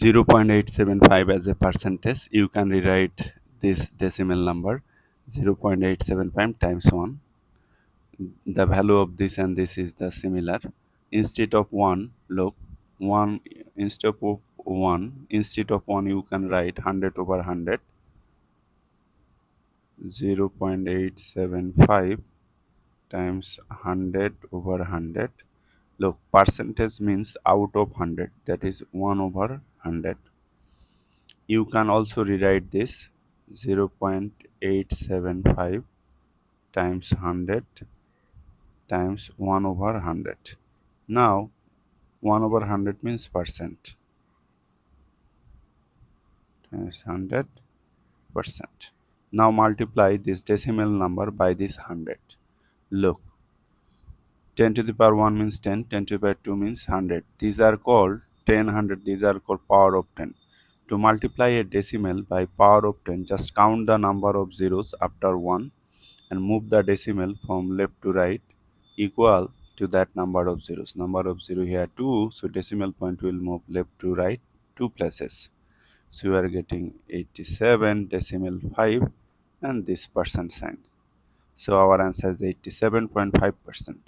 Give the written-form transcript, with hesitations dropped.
0.875 as a percentage, you can rewrite this decimal number 0.875 times 1. The value of this and this is the similar. Instead of 1, look, 1 instead of 1 you can write 100 over 100. 0.875 times 100 over 100. Look, percentage means out of 100, that is 1 over 100. You can also rewrite this 0.875 times 100 times 1 over 100. Now 1 over 100 means percent times 100%. Now multiply this decimal number by this 100. Look, 10 to the power 1 means 10, 10 to the power 2 means 100. These are called 10, 100, these are called power of 10. To multiply a decimal by power of 10, just count the number of zeros after 1 and move the decimal from left to right equal to that number of zeros. Number of 0 here 2, so decimal point will move left to right 2 places. So you are getting 87 decimal 5 and this percent sign. So our answer is 87.5%.